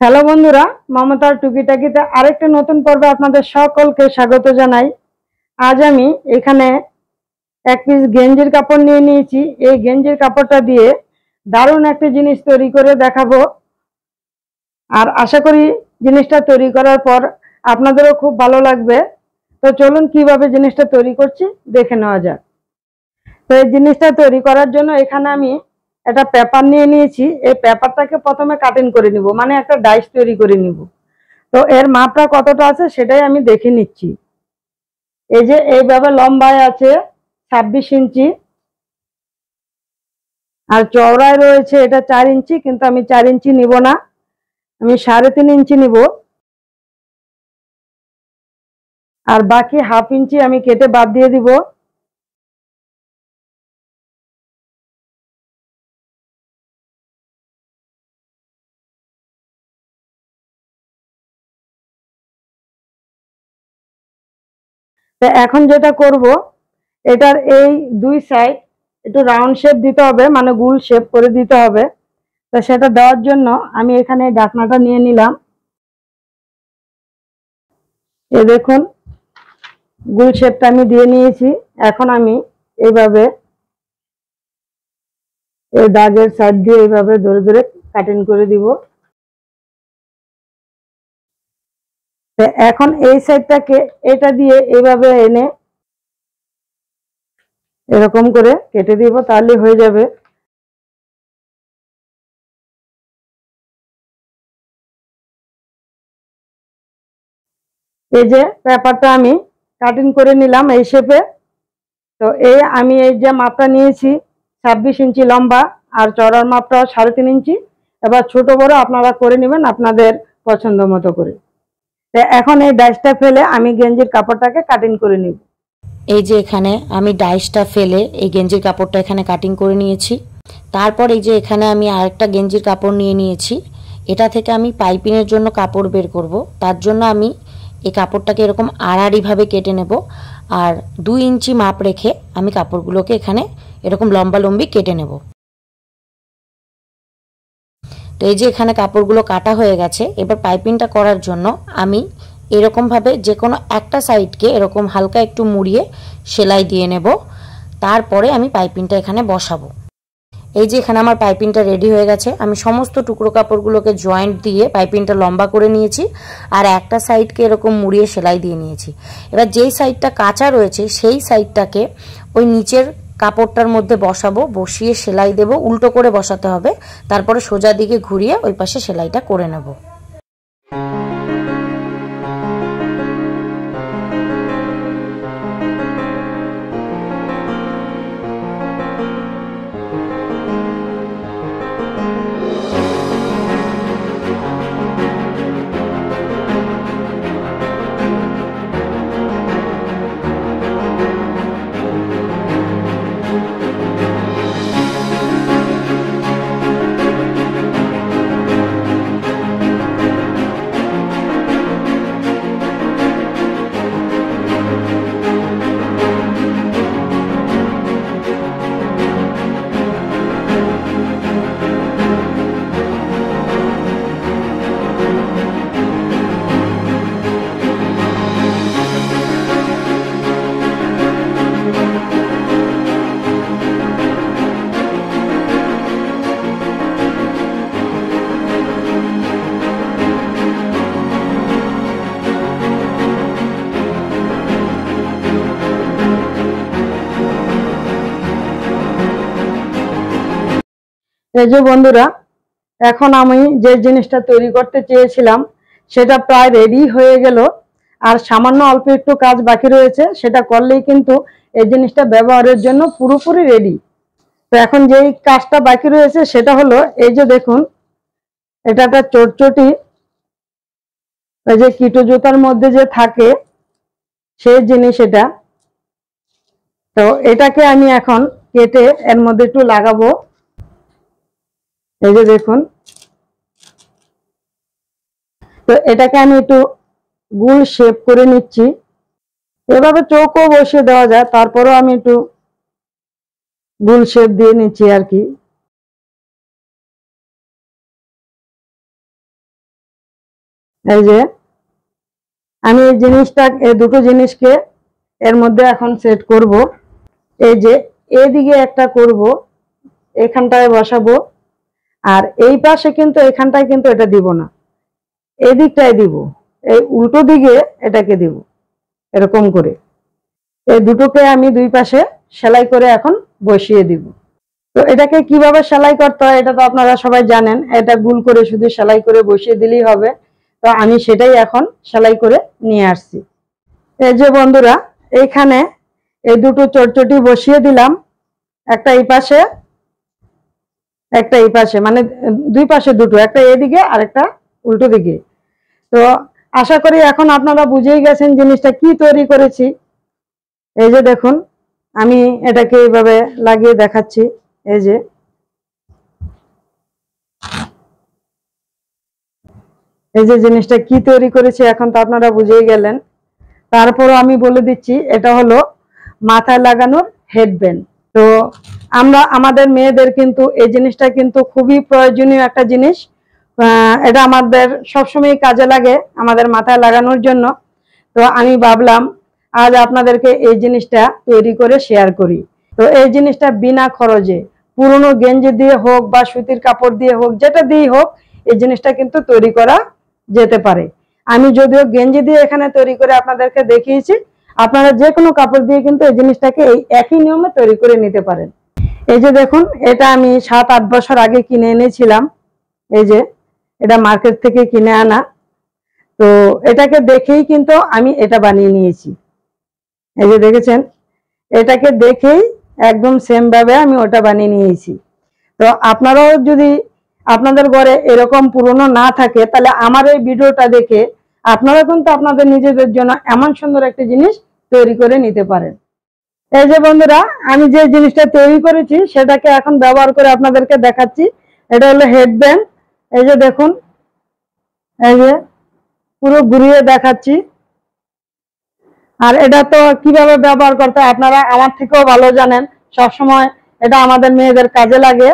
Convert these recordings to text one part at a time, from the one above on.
Hello বন্ধুরা, মমতার টুকিটাকিতে আরেকটা নতুন পর্বে আপনাদের সকলকে স্বাগত জানাই। আজ আমি এখানে এক পিস গেঞ্জির কাপড় নিয়ে নিয়েছি। এই গেঞ্জির কাপড়টা দিয়ে দারুণ একটা জিনিস তৈরি করে দেখাবো, আর আশা করি জিনিসটা তৈরি করার পর আপনাদেরও খুব ভালো লাগবে। তো চলুন কিভাবে জিনিসটা তৈরি করছি দেখে নেওয়া যাক। তো এই জিনিসটা তৈরি করার জন্য এখানে আমি একটা পেপার নিয়ে নিয়েছি। এই পেপারটাকে প্রথমে কাটিং করে নিব, মানে একটা ডাইস তৈরি করে নিব। তো এর মাপটা কতটা আছে সেটাই আমি দেখে নিচ্ছি। এই যে এইভাবে লম্বায় আছে 26 ইঞ্চি, আর চওড়ায় রয়েছে এটা 4 ইঞ্চি, কিন্তু আমি 4 ইঞ্চি নিব না, আমি 3.5 ইঞ্চি নিব। আর বাকি হাফ ইঞ্চি আমি কেটে বাদ দিয়ে দিব। তো এখন যেটা করব, এটার এই দুই সাইড একটু রাউন্ড শেপ দিতে হবে, মানে গোল শেপ করে দিতে হবে। তো সেটা দেওয়ার জন্য আমি এখানে ঢাকনাটা নিয়ে নিলাম। এই দেখুন, গোল শেপটা আমি দিয়ে নিয়েছি। এখন আমি এইভাবে এই দাগের সাইড দিয়ে এইভাবে ধরে ধরে কাটিং করে দিব। এখন এই সাইডটাকে এটা দিয়ে এইভাবে এনে এরকম করে কেটে দিব, তাহলে হয়ে যাবে। এই যে পেপারটা আমি কাটিং করে নিলাম এই শেপে। তো আমি এই যে মাপটা নিয়েছি 26 ইঞ্চি লম্বা, আর চওড়ার মাপটা 3.5 ইঞ্চি। এবার ছোট বড় আপনারা করে নেবেন আপনাদের পছন্দ মতো করে। এখন এই ডাইসটা ফেলে আমি গেঞ্জির কাপড়টাকে কাটিং করে নিব। এই যে এখানে আমি ডাইসটা ফেলে এই গেঞ্জির কাপড়টা এখানে কাটিং করে নিয়েছি। তারপর এই যে এখানে আমি আরেকটা গেঞ্জির কাপড় নিয়ে নিয়েছি। এটা থেকে আমি পাইপিংয়ের জন্য কাপড় বের করব। তার জন্য আমি এই কাপড়টাকে এরকম আড়াআড়িভাবে কেটে নেব, আর 2 ইঞ্চি মাপ রেখে আমি কাপড়গুলোকে এখানে এরকম লম্বা লম্বি কেটে নেব। তো এই যে এখানে কাপড়গুলো কাটা হয়ে গেছে। এবার পাইপিংটা করার জন্য আমি এরকমভাবে যে কোনো একটা সাইডকে এরকম হালকা একটু মুড়িয়ে সেলাই দিয়ে নেব। তারপরে আমি পাইপিংটা এখানে বসাবো। এই যে এখানে আমার পাইপিংটা রেডি হয়ে গেছে। আমি সমস্ত টুকরো কাপড়গুলোকে জয়েন্ট দিয়ে পাইপিংটা লম্বা করে নিয়েছি, আর একটা সাইডকে এরকম মুড়িয়ে সেলাই দিয়ে নিয়েছি। এবার যেই সাইডটা কাঁচা রয়েছে সেই সাইডটাকে ওই নিচের কাপড়টার মধ্যে বসাবো, বসিয়ে সেলাই দেব। উল্টো করে বসাতে হবে, তারপরে সোজা দিকে ঘুরিয়ে ওই পাশে সেলাইটা করে নেব। এই যে বন্ধুরা, এখন আমি যে জিনিসটা তৈরি করতে চেয়েছিলাম সেটা প্রায় রেডি হয়ে গেল। আর সামান্য অল্প একটু কাজ বাকি রয়েছে, সেটা করলেই কিন্তু এই জিনিসটা ব্যবহারের জন্য পুরোপুরি রেডি। তো এখন যেই কাজটা বাকি রয়েছে সেটা হলো, এই যে দেখুন, এটা একটা চটচটি, এই যে কিটো জুতার মধ্যে যে থাকে সেই জিনিস এটা। তো এটাকে আমি এখন কেটে এর মধ্যে একটু লাগাবো। এই যে দেখুন, তো এটাকে আমি একটু গোল শেপ করে নিচ্ছি। এভাবে চৌকো বসিয়ে দেওয়া যায়, তারপরেও আমি একটু গোল শেপ দিয়ে নিচ্ছি আর কি। এই যে আমি এই জিনিসটা, এই দুটো জিনিসকে এর মধ্যে এখন সেট করব। এই যে এদিকে একটা করব, এখানটায় বসাবো, আর এই পাশে কিন্তু এখানটায় কিন্তু এটা দিব না, এই দিকটায় দিব, এই উল্টো দিকে এটাকে দিব এরকম করে। এই দুটোকে আমি দুই পাশে সেলাই করে এখন বসিয়ে দিব। তো এটাকে কিভাবে সেলাই করতে হয় এটা তো আপনারা সবাই জানেন, এটা গোল করে শুধু সেলাই করে বসিয়ে দিলেই হবে। তো আমি সেটাই এখন সেলাই করে নিয়ে আসছি। এই যে বন্ধুরা, এইখানে এই দুটো চটচটি বসিয়ে দিলাম, একটা এই পাশে একটা এই পাশে, মানে দুই পাশে দুটো, একটা এদিকে আর একটা উল্টো দিকে। তো আশা করি এখন আপনারা বুঝেই গেছেন জিনিসটা কি তৈরি করেছি। এই যে দেখুন, আমি এটাকে এইভাবে লাগিয়ে দেখাচ্ছি। এই যে জিনিসটা কি তৈরি করেছি এখন তো আপনারা বুঝেই গেলেন। তারপরও আমি বলে দিচ্ছি, এটা হলো মাথায় লাগানোর হেডব্যান্ড। তো আমরা আমাদের মেয়েদের কিন্তু এই জিনিসটা কিন্তু খুবই প্রয়োজনীয় একটা জিনিস। এটা আমাদের সবসময় কাজে লাগে আমাদের মাথায় লাগানোর জন্য। তো আমি ভাবলাম আজ আপনাদেরকে এই জিনিসটা তৈরি করে শেয়ার করি। তো এই জিনিসটা বিনা খরচে, পুরনো গেঞ্জি দিয়ে হোক বা সুতির কাপড় দিয়ে হোক, যেটা দিয়ে হোক, এই জিনিসটা কিন্তু তৈরি করা যেতে পারে। আমি যদিও গেঞ্জি দিয়ে এখানে তৈরি করে আপনাদেরকে দেখিয়েছি, আপনারা যে কোনো কাপড় দিয়ে কিন্তু এই জিনিসটাকে এই একই নিয়মে তৈরি করে নিতে পারেন। এই যে দেখুন, এটা আমি 7-8 বছর আগে কিনে এনেছিলাম। এই যে এটা মার্কেট থেকে কিনে আনা। তো এটাকে দেখেই কিন্তু আমি এটা বানিয়ে নিয়েছি। এই যে দেখেছেন, এটাকে দেখেই একদম সেম ভাবে আমি ওটা বানিয়ে নিয়েছি। তো আপনারাও যদি আপনাদের ঘরে এরকম পুরনো না থাকে, তাহলে আমার এই ভিডিওটা দেখে আপনারা কিন্তু আপনাদের নিজেদের জন্য এমন সুন্দর একটা জিনিস তৈরি করে নিতে পারেন। এই যে বন্ধুরা, আমি যে জিনিসটা তৈরি করেছি সেটাকে এখন ব্যবহার করে আপনাদেরকে দেখাচ্ছি। এটা হলো হেডব্যান্ড। এই যে দেখুন, এই যে পুরো ঘুরিয়ে দেখাচ্ছি। আর এটা তো কিভাবে ব্যবহার করতে আপনারা আমার থেকেও ভালো জানেন, সবসময় এটা আমাদের মেয়েদের কাজে লাগে।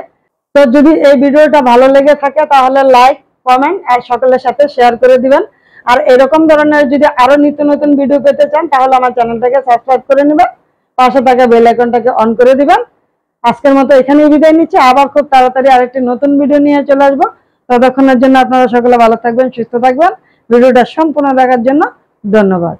তো যদি এই ভিডিওটা ভালো লেগে থাকে তাহলে লাইক, কমেন্ট আর সকলের সাথে শেয়ার করে দিবেন। আর এরকম ধরনের যদি আরো নিত্য নতুন ভিডিও পেতে চান তাহলে আমার চ্যানেলটাকে সাবস্ক্রাইব করে নেবেন, পাশে থাকা বেল আইকনটাকে অন করে দিবেন। আজকের মতো এখানেই বিদায় নিচ্ছি, আবার খুব তাড়াতাড়ি আরেকটি নতুন ভিডিও নিয়ে চলে আসবো। ততক্ষণের জন্য আপনারা সকলে ভালো থাকবেন, সুস্থ থাকবেন। ভিডিওটা সম্পূর্ণ দেখার জন্য ধন্যবাদ।